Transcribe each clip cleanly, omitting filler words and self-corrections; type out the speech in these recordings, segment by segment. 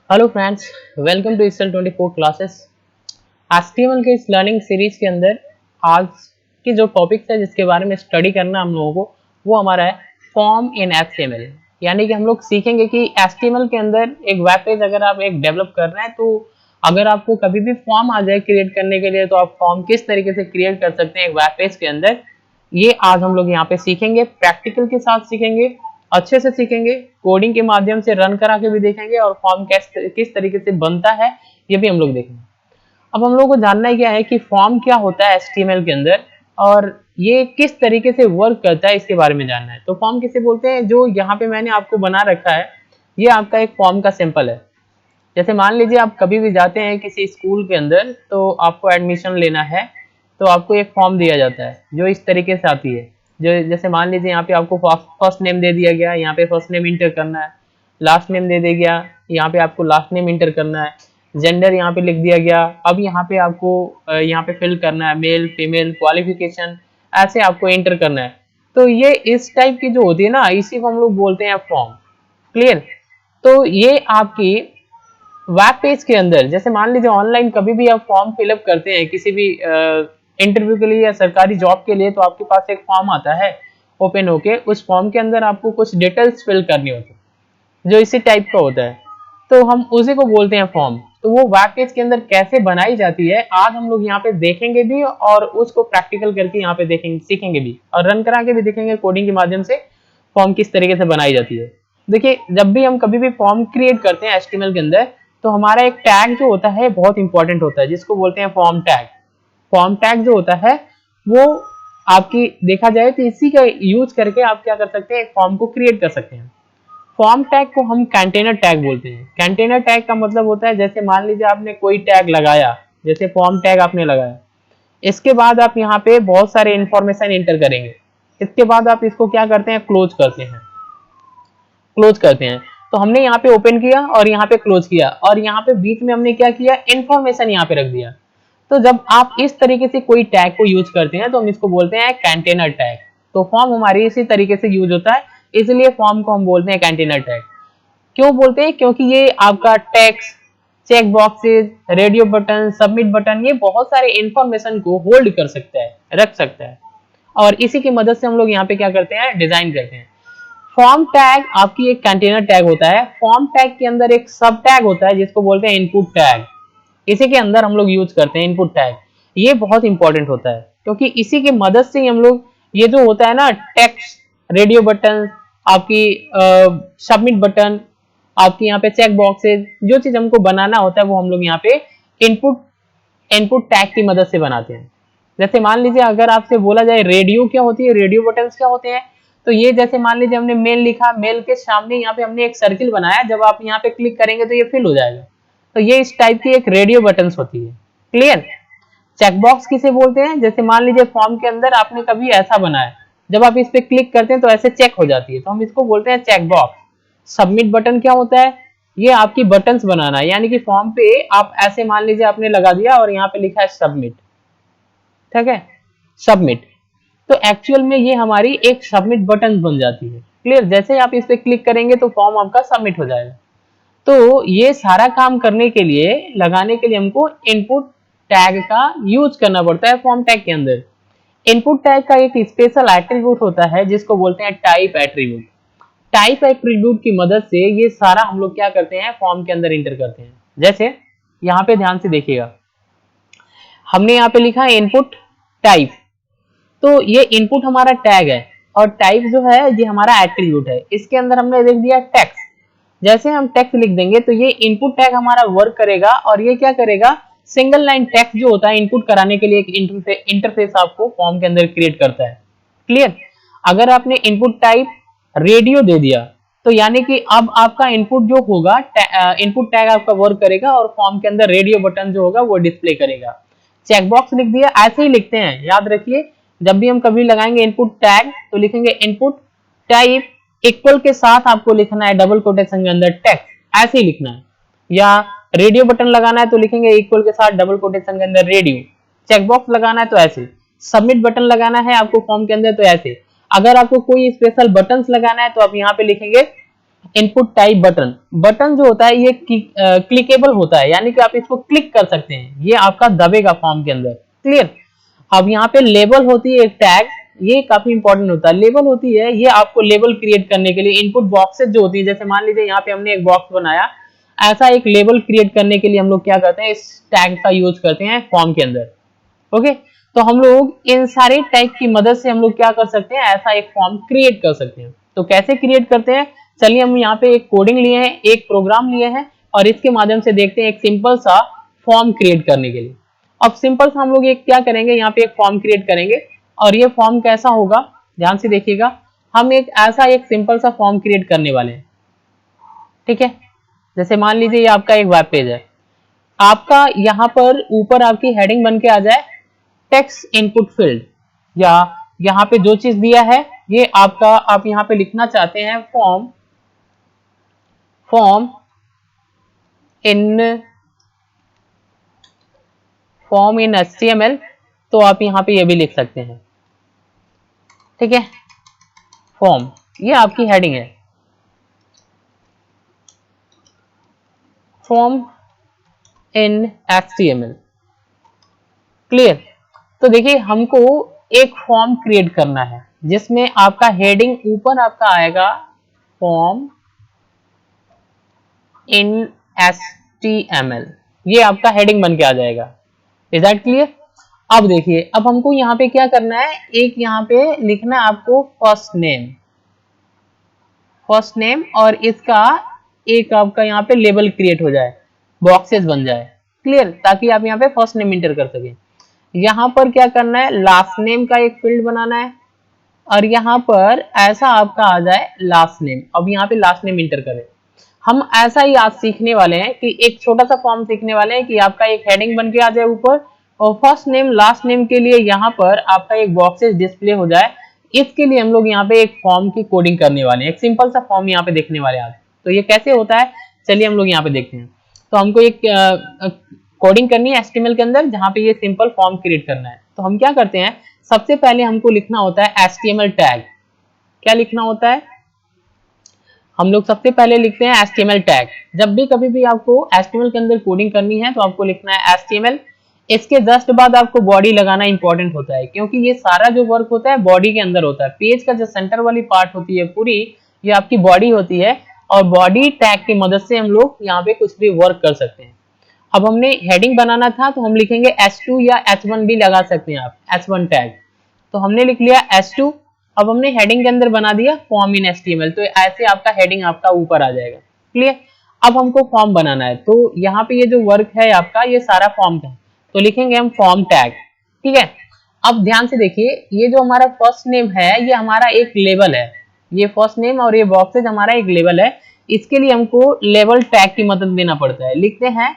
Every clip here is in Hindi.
Hello friends, welcome to eastern 24 classes. HTML के इस लर्निंग सीरीज के अंदर आज की जो टॉपिक्स है जिसके बारे में स्टडी करना हम लोगों को वो हमारा है फॉर्म इन HTML। यानी कि हम लोग सीखेंगे कि HTML के अंदर एक वेब पेज अगर आप एक डेवलप कर रहे हैं तो अगर आपको कभी भी फॉर्म आ जाए क्रिएट करने के लिए तो आप फॉर्म किस तरीके से क्रिएट कर सकते हैं एक वेब पेज के अंदर। ये आज हम लोग यहाँ पे सीखेंगे, प्रैक्टिकल के साथ सीखेंगे, अच्छे से सीखेंगे, कोडिंग के माध्यम से रन करा के भी देखेंगे और फॉर्म किस तरीके से बनता है ये भी हम लोग देखेंगे। अब हम लोग को जानना ही क्या है कि फॉर्म क्या होता है HTML के अंदर और ये किस तरीके से वर्क करता है इसके बारे में जानना है। तो फॉर्म किसे बोलते हैं? जो यहाँ पे मैंने आपको बना रखा है ये आपका एक फॉर्म का सिंपल है। जैसे मान लीजिए आप कभी भी जाते हैं किसी स्कूल के अंदर तो आपको एडमिशन लेना है तो आपको एक फॉर्म दिया जाता है जो इस तरीके से आती है। जो जैसे मान लीजिए यहाँ पे आपको फर्स्ट नेम दे दिया गया, यहाँ पे फर्स्ट नेम इंटर करना है, लास्ट नेम दे दिया गया, यहाँ पे आपको लास्ट नेम इंटर करना है, जेंडर यहाँ पे लिख दिया गया। अब यहाँ पे आपको यहाँ पे फिल करना है मेल फीमेल क्वालिफिकेशन, ऐसे आपको एंटर करना है। तो ये इस टाइप की जो होती है ना इसी को हम लोग बोलते हैं फॉर्म। क्लियर? तो ये आपकी वेब पेज के अंदर जैसे मान लीजिए ऑनलाइन कभी भी आप फॉर्म फिलअप करते हैं किसी भी इंटरव्यू के लिए या सरकारी जॉब के लिए तो आपके पास एक फॉर्म आता है ओपन होके, उस फॉर्म के अंदर आपको कुछ डिटेल्स फिल करनी होती है जो इसी टाइप का होता है तो हम उसी को बोलते हैं फॉर्म। तो वो वेब पेज के अंदर कैसे बनाई जाती है आज हम लोग यहाँ पे देखेंगे भी और उसको प्रैक्टिकल करके यहाँ पे देखेंगे सीखेंगे भी और रन करा के भी देखेंगे कोडिंग के माध्यम से फॉर्म किस तरीके से बनाई जाती है। देखिए जब भी हम कभी भी फॉर्म क्रिएट करते हैं HTML के अंदर तो हमारा एक टैग जो होता है बहुत इंपॉर्टेंट होता है जिसको बोलते हैं फॉर्म टैग। फॉर्म टैग जो होता है वो आपकी देखा जाए तो इसी का यूज करके आप क्या कर सकते हैं एक फॉर्म को क्रिएट कर सकते हैं। फॉर्म टैग को हम कंटेनर टैग बोलते हैं। कंटेनर टैग का मतलब होता है जैसे मान लीजिए आपने कोई टैग लगाया, जैसे फॉर्म टैग आपने लगाया, इसके बाद आप यहाँ पे बहुत सारे इंफॉर्मेशन एंटर करेंगे, इसके बाद आप इसको क्या करते हैं क्लोज करते हैं। क्लोज करते हैं तो हमने यहाँ पे ओपन किया और यहाँ पे क्लोज किया और यहाँ पे बीच में हमने क्या किया इंफॉर्मेशन यहाँ पे रख दिया। तो जब आप इस तरीके से कोई टैग को यूज करते हैं तो हम इसको बोलते हैं कंटेनर टैग। तो फॉर्म हमारी इसी तरीके से यूज होता है, इसलिए फॉर्म को हम बोलते हैं कंटेनर टैग। क्यों बोलते हैं? क्योंकि ये आपका text, check boxes, radio button, submit button, ये बहुत सारे इंफॉर्मेशन को होल्ड कर सकता है, रख सकता है और इसी की मदद से हम लोग यहाँ पे क्या करते हैं डिजाइन करते हैं। फॉर्म टैग आपकी एक कंटेनर टैग होता है। फॉर्म टैग के अंदर एक सब टैग होता है जिसको बोलते हैं इनपुट टैग। इसी के अंदर हम लोग यूज करते हैं इनपुट टैग। ये बहुत इंपॉर्टेंट होता है क्योंकि इसी की मदद से ही हम लोग ये जो होता है ना टेक्स्ट, रेडियो बटन, आपकी सबमिट बटन, आपकी यहाँ पे चेक बॉक्सेस, जो चीज हमको बनाना होता है वो हम लोग यहाँ पे इनपुट इनपुट टैग की मदद से बनाते हैं। जैसे मान लीजिए अगर आपसे बोला जाए रेडियो क्या होती है, रेडियो बटन क्या होते हैं, तो ये जैसे मान लीजिए हमने मेल लिखा, मेल के सामने यहाँ पे हमने एक सर्किल बनाया, जब आप यहाँ पे क्लिक करेंगे तो ये फिल हो जाएगा। तो ये इस टाइप की एक रेडियो बटन होती है। क्लियर? चेकबॉक्स किसे बोलते हैं? जैसे मान लीजिए फॉर्म के अंदर आपने कभी ऐसा बनाया, जब आप इस पे क्लिक करते हैं तो ऐसे चेक हो जाती है, तो हम इसको बोलते हैं चेकबॉक्स। सबमिट बटन क्या होता है? ये आपकी बटन्स बनाना है, यानी कि फॉर्म पे आप ऐसे मान लीजिए आपने लगा दिया और यहाँ पे लिखा है सबमिट, ठीक है, सबमिट। तो एक्चुअल में ये हमारी एक सबमिट बटन बन जाती है। क्लियर? जैसे ही आप इस पे क्लिक करेंगे तो फॉर्म आपका सबमिट हो जाएगा। तो ये सारा काम करने के लिए लगाने के लिए हमको इनपुट टैग का यूज करना पड़ता है फॉर्म टैग के अंदर। इनपुट टैग का एक स्पेशल एट्रीब्यूट होता है जिसको बोलते हैं टाइप एट्रीब्यूट। टाइप एट्रीब्यूट की मदद से ये सारा हम लोग क्या करते हैं फॉर्म के अंदर इंटर करते हैं। जैसे यहाँ पे ध्यान से देखिएगा, हमने यहाँ पे लिखा है इनपुट टाइप, तो ये इनपुट हमारा टैग है और टाइप जो है ये हमारा एट्रीब्यूट है। इसके अंदर हमने लिख दिया टेक्स्ट। जैसे हम टेक्स्ट लिख देंगे तो ये इनपुट टैग हमारा वर्क करेगा और ये क्या करेगा सिंगल लाइन टेक्स्ट जो होता है इनपुट कराने के लिए एक इंटरफेस आपको फॉर्म के अंदर क्रिएट करता है। क्लियर? अगर आपने इनपुट टाइप रेडियो दे दिया तो यानी कि अब आपका इनपुट जो होगा इनपुट टैग आपका वर्क करेगा और फॉर्म के अंदर रेडियो बटन जो होगा वो डिस्प्ले करेगा। चेकबॉक्स लिख दिया, ऐसे ही लिखते हैं, याद रखिए जब भी हम कभी लगाएंगे इनपुट टैग तो लिखेंगे इनपुट टाइप इक्वल के साथ आपको लिखना है डबल कोटेशन के अंदर टेक्स्ट, ऐसे ही लिखना है। या रेडियो बटन लगाना है तो लिखेंगे इक्वल के साथ डबल कोटेशन के अंदर रेडियो। चेकबॉक्स लगाना है तो ऐसे, सबमिट बटन लगाना है आपको फॉर्म के अंदर तो ऐसे। अगर आपको कोई स्पेशल बटन्स लगाना है तो आप यहाँ पे लिखेंगे इनपुट टाइप बटन, बटन जो होता है ये क्लिकेबल होता है, यानी कि आप इसको क्लिक कर सकते हैं, ये आपका दबेगा फॉर्म के अंदर। क्लियर। अब यहाँ पे लेबल होती है एक टैग, ये काफी इंपॉर्टेंट होता है। लेबल होती है ये आपको लेबल क्रिएट करने के लिए, इनपुट बॉक्सेस जो होती है, जैसे मान लीजिए यहाँ पे हमने एक बॉक्स बनाया, ऐसा एक लेबल क्रिएट करने के लिए हम लोग क्या करते हैं, इस टैग का यूज करते हैं फॉर्म के अंदर। ओके, तो हम लोग इन सारे टैग की मदद से हम लोग क्या कर सकते हैं, ऐसा एक फॉर्म क्रिएट कर सकते हैं। तो कैसे क्रिएट करते हैं, चलिए हम यहाँ पे एक कोडिंग लिए हैं, एक प्रोग्राम लिए हैं, और इसके माध्यम से देखते हैं एक सिंपल सा फॉर्म क्रिएट करने के लिए। अब सिंपल सा हम लोग एक क्या करेंगे, यहाँ पे एक फॉर्म क्रिएट करेंगे, और ये फॉर्म कैसा होगा, ध्यान से देखिएगा। हम एक ऐसा एक सिंपल सा फॉर्म क्रिएट करने वाले हैं, ठीक है। जैसे मान लीजिए ये आपका एक वेब पेज है, आपका यहाँ पर ऊपर आपकी हेडिंग बन के आ जाए टेक्स्ट इनपुट फील्ड, या यहाँ पे जो चीज दिया है ये आपका, आप यहाँ पे लिखना चाहते हैं फॉर्म इन HTML, तो आप यहाँ पे ये भी लिख सकते हैं, ठीक है। फॉर्म, ये आपकी हेडिंग है, फॉर्म इन HTML। क्लियर। तो देखिए हमको एक फॉर्म क्रिएट करना है जिसमें आपका हेडिंग ऊपर आपका आएगा फॉर्म इन HTML, ये आपका हेडिंग बन के आ जाएगा। Is that clear. अब देखिए, अब हमको यहाँ पे क्या करना है, एक यहाँ पे लिखना है आपको फर्स्ट नेम, और इसका एक आपका यहाँ पे लेबल क्रिएट हो जाए, बॉक्सेस बन जाए। क्लियर, ताकि आप यहाँ पे फर्स्ट नेम इंटर कर सके। यहाँ पर क्या करना है, लास्ट नेम का एक फील्ड बनाना है, और यहाँ पर ऐसा आपका आ जाए लास्ट नेम। अब यहाँ पे लास्ट नेम इंटर करें। हम ऐसा ही आज सीखने वाले हैं कि एक छोटा सा फॉर्म सीखने वाले हैं कि आपका एक हेडिंग बन के आ जाए ऊपर, और फर्स्ट नेम लास्ट नेम के लिए यहाँ पर आपका एक बॉक्सेस डिस्प्ले हो जाए। इसके लिए हम लोग यहाँ पे एक फॉर्म की कोडिंग करने वाले हैं, एक सिंपल सा फॉर्म यहाँ पे देखने वाले हैं आज। तो ये कैसे होता है, चलिए हम लोग यहाँ पे देखते हैं। तो हमको एक कोडिंग करनी है HTML के अंदर, जहाँ पे ये सिंपल फॉर्म क्रिएट करना है। तो हम क्या करते हैं, सबसे पहले हमको लिखना होता है HTML टैग। क्या लिखना होता है, हम लोग सबसे पहले लिखते हैं HTML टैग। जब भी कभी भी आपको HTML के अंदर कोडिंग करनी है तो आपको लिखना है HTML। इसके जस्ट बाद आपको बॉडी लगाना इंपॉर्टेंट होता है, क्योंकि ये सारा जो वर्क होता है बॉडी के अंदर होता है। पेज का जो सेंटर वाली पार्ट होती है पूरी, ये आपकी बॉडी होती है, और बॉडी टैग की मदद से हम लोग यहाँ पे कुछ भी वर्क कर सकते हैं। अब हमने हेडिंग बनाना था तो हम लिखेंगे H2 या H1 भी लगा सकते हैं आप, H1 टैग। तो हमने लिख लिया H2। अब हमने हेडिंग के अंदर बना दिया फॉर्म इन HTML, तो ऐसे आपका हेडिंग आपका ऊपर आ जाएगा। क्लियर। अब हमको फॉर्म बनाना है, तो यहाँ पे ये जो वर्क है आपका, ये सारा फॉर्म का है, तो लिखेंगे हम फॉर्म टैग, ठीक है। अब ध्यान से देखिए, ये जो हमारा फर्स्ट नेम है ये हमारा एक लेबल है, ये फर्स्ट नेम और ये बॉक्सेज हमारा एक लेबल है। इसके लिए हमको लेबल टैग की मदद लेना पड़ता है। लिखते हैं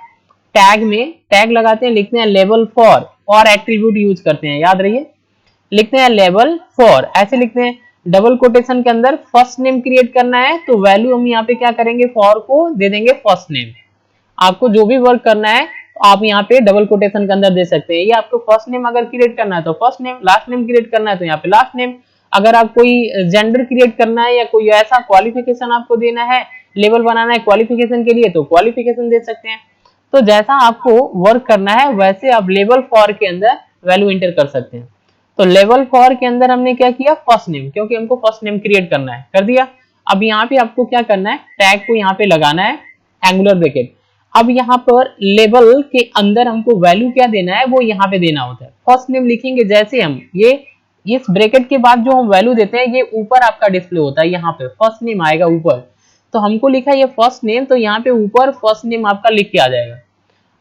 टैग में, टैग लगाते हैं, लिखते हैं लेबल फॉर एट्रीब्यूट यूज करते हैं, याद रहिए। लिखते हैं लेबल फॉर, ऐसे लिखते हैं, डबल कोटेशन के अंदर फर्स्ट नेम क्रिएट करना है, तो वैल्यू हम यहाँ पे क्या करेंगे, फॉर को दे देंगे फर्स्ट नेम। आपको जो भी वर्क करना है आप यहाँ पे डबल कोटेशन के अंदर दे सकते हैं। ये आपको फर्स्ट नेम अगर क्रिएट करना है तो first name, last name create करना है तो यहाँ पे लास्ट नेम। अगर आप कोई जेंडर क्रिएट करना है या कोई ऐसा क्वालिफिकेशन आपको देना है, लेवल बनाना है क्वालिफिकेशन के लिए, तो क्वालिफिकेशन दे सकते हैं। तो जैसा आपको वर्क करना है वैसे आप लेवल फॉर के अंदर वैल्यू इंटर कर सकते हैं। तो लेवल फॉर के अंदर हमने क्या किया, फर्स्ट नेम, क्योंकि हमको फर्स्ट नेम क्रिएट करना है, कर दिया। अब यहाँ पे आपको क्या करना है, टैग को यहाँ पे लगाना है एंगुलर ब्रैकेट। अब यहाँ पर लेबल के अंदर हमको वैल्यू क्या देना है, वो यहाँ पे देना होता है। फर्स्ट नेम लिखेंगे, जैसे हम ये इस ब्रैकेट के बाद जो हम वैल्यू देते हैं ये ऊपर आपका डिस्प्ले होता है, यहाँ पे फर्स्ट नेम आएगा ऊपर। तो हमको लिखा है ये फर्स्ट नेम, तो यहाँ पे ऊपर फर्स्ट नेम आपका लिख के आ जाएगा।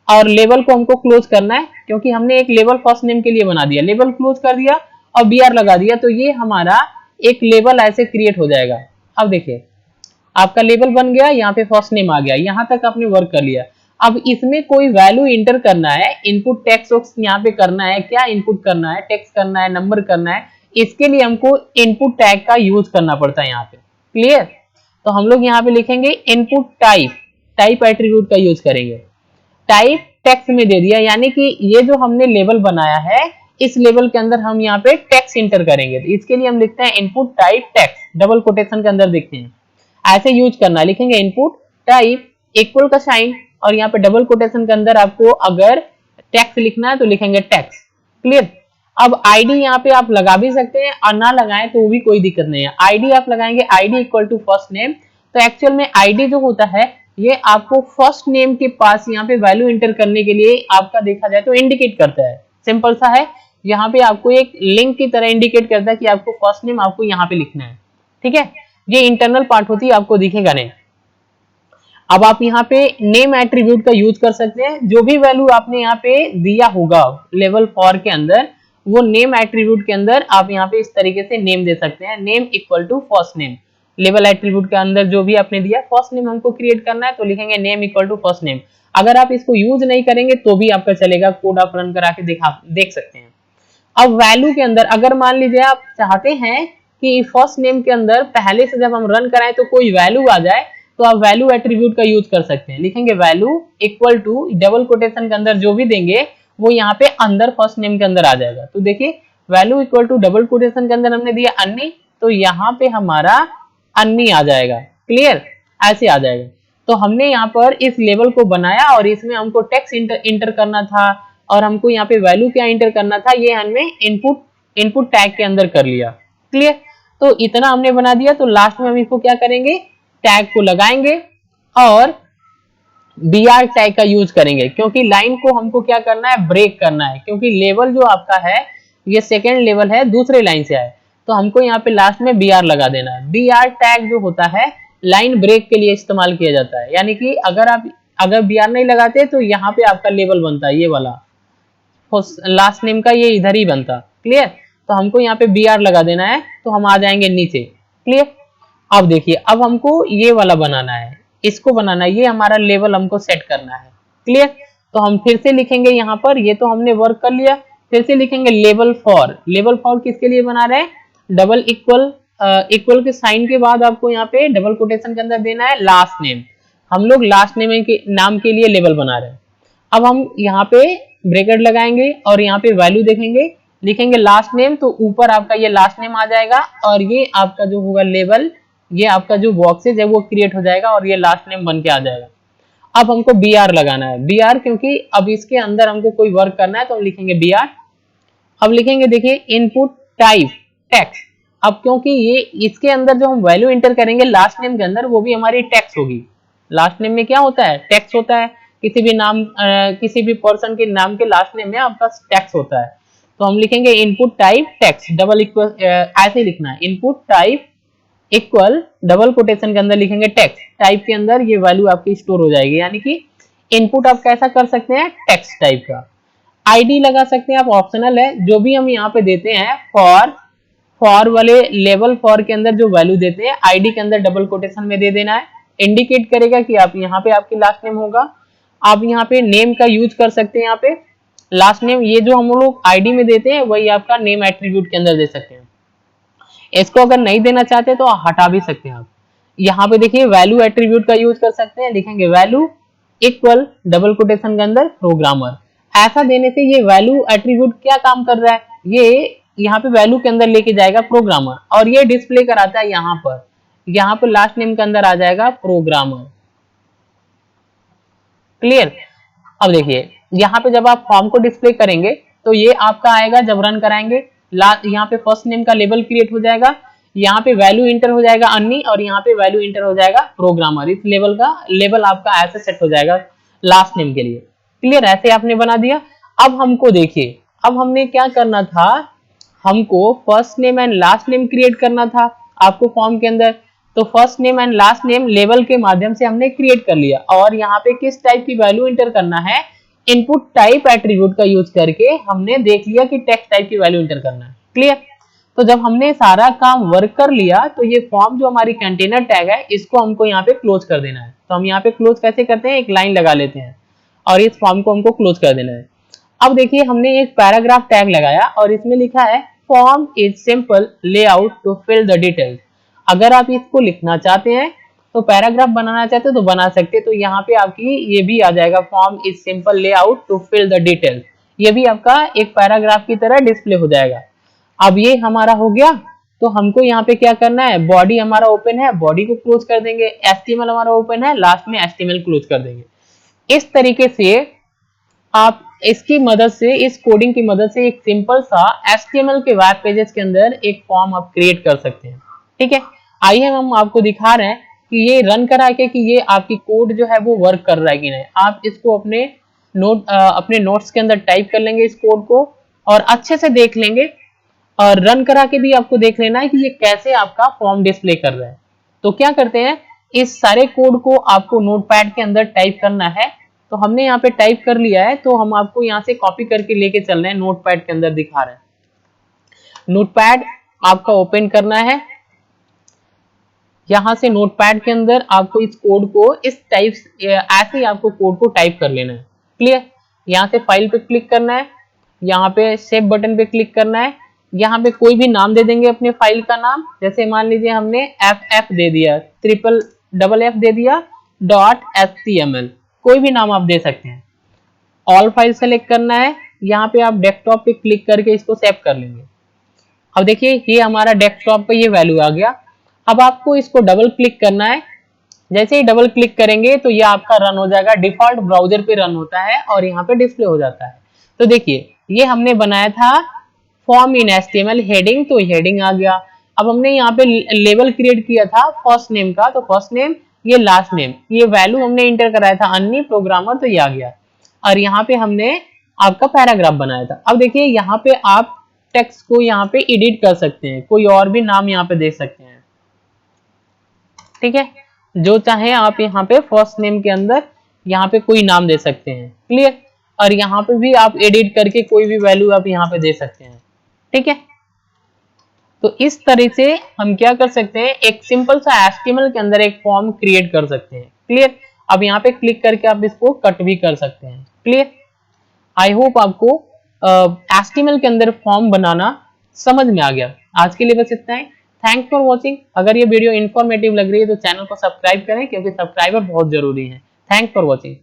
और लेबल को हमको क्लोज करना है, क्योंकि हमने एक लेबल फर्स्ट नेम के लिए बना दिया, लेबल क्लोज कर दिया और BR लगा दिया, तो ये हमारा एक लेबल ऐसे क्रिएट हो जाएगा। अब देखिए आपका लेबल बन गया, यहाँ पे फर्स्ट नेम आ गया, यहाँ तक आपने वर्क कर लिया। अब इसमें कोई वैल्यू इंटर करना है, इनपुट टेक्स्ट यहाँ पे करना है, क्या इनपुट करना है, टेक्स्ट करना है, नंबर करना है, इसके लिए हमको इनपुट टैग का यूज करना पड़ता है यहाँ पे। क्लियर। तो हम लोग यहाँ पे लिखेंगे इनपुट टाइप एट्रीब्यूट का यूज करेंगे। टाइप टेक्स्ट में दे दिया, यानी कि ये जो हमने लेबल बनाया है इस लेबल के अंदर हम यहाँ पे टेक्स्ट इंटर करेंगे, तो इसके लिए हम लिखते हैं input type text, double quotation के अंदर देखते हैं। ऐसे यूज करना। लिखेंगे इनपुट टाइप इक्वल का साइन और यहाँ पे डबल कोटेशन के अंदर आपको अगर टेक्स्ट लिखना है तो लिखेंगे टेक्स्ट। क्लियर। अब आईडी यहाँ पे आप लगा भी सकते हैं और ना लगाएं तो भी कोई दिक्कत नहीं है। आईडी आप लगाएंगे ID equal to first name. तो एक्चुअल में आईडी जो होता है ये आपको फर्स्ट नेम के पास यहाँ पे वैल्यू इंटर करने के लिए आपका देखा जाए तो इंडिकेट करता है। सिंपल सा है, यहाँ पे आपको एक लिंक की तरह इंडिकेट करता है कि आपको फर्स्ट नेम आपको यहाँ पे लिखना है। ठीक है, ये इंटरनल पार्ट होती है, आपको दिखेगा नहीं। अब आप यहाँ पे नेम एट्रीब्यूट का यूज कर सकते हैं। जो भी वैल्यू आपने यहाँ पे दिया होगा लेवल 4 के अंदर, वो नेम एट्रीब्यूट के अंदर आप यहाँ पे इस तरीके से नेम दे सकते हैं। Name equal to first name. लेवल एट्रीब्यूट के अंदर जो भी आपने दिया, फर्स्ट नेम हमको क्रिएट करना है तो लिखेंगे name equal to first name. अगर आप इसको यूज नहीं करेंगे तो भी आपका चलेगा, कोड आप रन करा के देख सकते हैं। अब वैल्यू के अंदर अगर मान लीजिए आप चाहते हैं कि फर्स्ट नेम के अंदर पहले से जब हम रन कराएं तो कोई वैल्यू आ जाए, तो आप वैल्यू एट्रीब्यूट का यूज कर सकते हैं। लिखेंगे value equal to double quotation के अंदर जो भी देंगे वो यहाँ पे अंदर फर्स्ट नेम के अंदर आ जाएगा। तो देखिए value equal to double quotation के अंदर हमने दिया अन्नी, तो यहाँ पे हमारा अन्नी आ जाएगा। क्लियर, ऐसे आ जाएगा। तो हमने यहाँ पर इस लेवल को बनाया और इसमें हमको टेक्स्ट इंटर करना था और हमको यहाँ पे वैल्यू क्या इंटर करना था, ये हमने इनपुट टैग के अंदर कर लिया। क्लियर, तो इतना हमने बना दिया। तो लास्ट में हम इसको क्या करेंगे, टैग को लगाएंगे और br टैग का यूज करेंगे, क्योंकि लाइन को हमको क्या करना है, ब्रेक करना है। क्योंकि लेवल जो आपका है ये सेकेंड लेवल है, दूसरे लाइन से आए, तो हमको यहाँ पे लास्ट में br लगा देना है। br टैग जो होता है लाइन ब्रेक के लिए इस्तेमाल किया जाता है। यानी कि अगर br नहीं लगाते तो यहाँ पे आपका लेवल बनता है, ये वाला लास्ट नेम का ये इधर ही बनता। क्लियर, तो हमको यहाँ पे br लगा देना है तो हम आ जाएंगे नीचे। क्लियर। अब देखिए अब हमको ये वाला बनाना है, इसको बनाना है, ये हमारा लेवल हमको सेट करना है। क्लियर, तो हम फिर से लिखेंगे यहाँ पर, ये तो हमने वर्क कर लिया, फिर से लिखेंगे लेवल 4। लेवल 4 किसके लिए बना रहे हैं, डबल इक्वल के साइन के बाद आपको यहाँ पे डबल कोटेशन के अंदर देना है लास्ट नेम। हम लोग लास्ट नेम के नाम के लिए लेवल बना रहे हैं। अब हम यहाँ पे ब्रैकेट लगाएंगे और यहाँ पे वैल्यू देखेंगे, लिखेंगे लास्ट नेम, तो ऊपर आपका ये लास्ट नेम आ जाएगा और ये आपका जो होगा लेवल, ये आपका जो बॉक्सेज है वो क्रिएट हो जाएगा और ये लास्ट नेम बन के आ जाएगा। अब हमको br लगाना है, br क्योंकि अब इसके अंदर हमको कोई वर्क करना है तो हम लिखेंगे br। अब लिखेंगे देखिए इनपुट टाइप टेक्स्ट। अब क्योंकि ये इसके अंदर जो हम वैल्यू इंटर करेंगे लास्ट नेम के अंदर, वो भी हमारी टेक्स्ट होगी। लास्ट नेम में क्या होता है, टेक्स्ट होता है। किसी भी नाम किसी भी पर्सन के नाम के लास्ट नेम में आपका टेक्स्ट होता है। तो हम लिखेंगे input type text double equal, ऐसे लिखना है, input type equal double quotation के अंदर लिखेंगे टेक्स्ट। टाइप के अंदर ये वैल्यू आपकी स्टोर हो जाएगी। यानी कि इनपुट आप कैसा कर सकते हैं, टेक्स्ट टाइप का। आईडी लगा सकते हैं आप, ऑप्शनल है। जो भी हम यहाँ पे देते हैं फॉर वाले लेवल 4 के अंदर जो वैल्यू देते हैं, आईडी के अंदर डबल कोटेशन में दे देना है। इंडिकेट करेगा कि आप यहाँ पे आपकी लास्ट नेम होगा। आप यहाँ पे नेम का यूज कर सकते हैं। यहाँ पे लास्ट नेम ये जो हम लोग आईडी में देते हैं वही आपका नेम एट्रीब्यूट के अंदर दे सकते हैं। इसको अगर नहीं देना चाहते तो हटा भी सकते हैं आप। यहाँ पे देखिए वैल्यू एट्रीब्यूट का यूज कर सकते हैं, लिखेंगे वैल्यू इक्वल डबल कोटेशन के अंदर प्रोग्रामर। ऐसा देने से ये वैल्यू एट्रीब्यूट क्या काम कर रहा है, ये यहाँ पे वैल्यू के अंदर लेके जाएगा प्रोग्रामर और ये डिस्प्ले कराता है यहाँ पर लास्ट नेम के अंदर आ जाएगा प्रोग्रामर। क्लियर। अब देखिए यहाँ पे जब आप फॉर्म को डिस्प्ले करेंगे तो ये आपका आएगा, जब रन कराएंगे यहाँ पे फर्स्ट नेम का लेबल क्रिएट हो जाएगा, यहाँ पे वैल्यू इंटर हो जाएगा अन्नी और यहाँ पे वैल्यू इंटर हो जाएगा प्रोग्रामर। इस लेवल आपका ऐसे सेट हो जाएगा लास्ट नेम के लिए। क्लियर, ऐसे आपने बना दिया। अब हमको देखिए, अब हमने क्या करना था, हमको first name and last name create करना था आपको फॉर्म के अंदर। तो first name and last name level के माध्यम से हमने क्रिएट कर लिया और यहाँ पे किस टाइप की वैल्यू इंटर करना है, इनपुट टाइप एट्रीब्यूट का यूज करके हमने देख लिया कि टेक्स्ट टाइप की वैल्यू इंटर करना है। क्लियर। तो जब हमने सारा काम वर्क कर लिया तो ये फॉर्म जो हमारी कंटेनर टैग है इसको हमको यहाँ पे क्लोज कर देना है। तो हम यहाँ पे क्लोज कैसे करते हैं, एक लाइन लगा लेते हैं और इस फॉर्म को हमको क्लोज कर देना है। अब देखिए हमने एक पैराग्राफ टैग लगाया और इसमें लिखा है form is simple layout to fill the details. अगर आप इसको लिखना चाहते हैं तो पैराग्राफ बनाना चाहते हो तो बना सकते हैं। तो यहाँ पे आपकी ये भी आ जाएगा, form is simple layout to fill the details. ये भी आपका एक पैराग्राफ की तरह डिस्प्ले हो जाएगा। अब ये हमारा हो गया तो हमको यहाँ पे क्या करना है, बॉडी हमारा ओपन है, बॉडी को क्लोज कर देंगे, HTML हमारा ओपन है, लास्ट में HTML क्लोज कर देंगे। इस तरीके से आप इसकी मदद से, इस कोडिंग की मदद से एक सिंपल सा HTML के वेब पेजेस के अंदर एक फॉर्म आप क्रिएट कर सकते हैं। ठीक है, आइए हम आपको दिखा रहे हैं कि ये रन करा के कि ये आपकी कोड जो है वो वर्क कर रहा है कि नहीं। आप इसको अपने नोट्स के अंदर टाइप कर लेंगे इस कोड को और अच्छे से देख लेंगे, और रन करा के भी आपको देख लेना है कि ये कैसे आपका फॉर्म डिस्प्ले कर रहा है। तो क्या करते हैं, इस सारे कोड को आपको नोटपैड के अंदर टाइप करना है। तो हमने यहाँ पे टाइप कर लिया है, तो हम आपको यहाँ से कॉपी करके लेके चल रहे हैं, नोटपैड के अंदर दिखा रहे हैं। नोटपैड आपका ओपन करना है, यहाँ से नोटपैड के अंदर आपको इस कोड को इस टाइप ऐसे ही आपको कोड को टाइप कर लेना है। क्लियर, यहाँ से फाइल पे क्लिक करना है, यहाँ पे सेव बटन पे क्लिक करना है, यहाँ पे कोई भी नाम दे देंगे अपने फाइल का नाम, जैसे मान लीजिए हमने FF दे दिया, FFF दे दिया .html, कोई भी नाम आप दे सकते हैं। ऑल फाइल सेलेक्ट करना है, यहाँ पे आप डेस्कटॉप पे क्लिक करके इसको सेव कर लेंगे। अब देखिए ये हमारा डेस्कटॉप पे ये वैल्यू आ गया। अब आपको इसको डबल क्लिक करना है, जैसे ही डबल क्लिक करेंगे तो ये आपका रन हो जाएगा, डिफॉल्ट ब्राउजर पे रन होता है और यहाँ पे डिस्प्ले हो जाता है। तो देखिए ये हमने बनाया था फॉर्म इन HTML हेडिंग, तो हेडिंग आ गया। अब हमने यहाँ पे लेबल क्रिएट किया था फर्स्ट नेम का, तो फर्स्ट नेम, ये लास्ट नेम, ये वैल्यू हमने इंटर कराया था अन्य प्रोग्रामर, तो ये आ गया। और यहाँ पे हमने आपका पैराग्राफ बनाया था। अब देखिए यहाँ पे आप टेक्स्ट को यहाँ पे एडिट कर सकते हैं, कोई और भी नाम यहाँ पे दे सकते हैं। ठीक है, जो चाहे आप यहाँ पे फर्स्ट नेम के अंदर यहाँ पे कोई नाम दे सकते हैं। क्लियर, और यहाँ पे भी आप एडिट करके कोई भी वैल्यू आप यहाँ पे दे सकते हैं। ठीक है, तो इस तरह से हम क्या कर सकते हैं, एक सिंपल सा HTML के अंदर एक फॉर्म क्रिएट कर सकते हैं। क्लियर, अब यहाँ पे क्लिक करके आप इसको कट भी कर सकते हैं। क्लियर, आई होप आपको HTML के अंदर फॉर्म बनाना समझ में आ गया। आज के लिए बस इतना ही। Thanks for watching. अगर ये वीडियो इन्फॉर्मेटिव लग रही है तो चैनल को सब्सक्राइब करें, क्योंकि सब्सक्राइबर बहुत जरूरी है। Thanks for watching.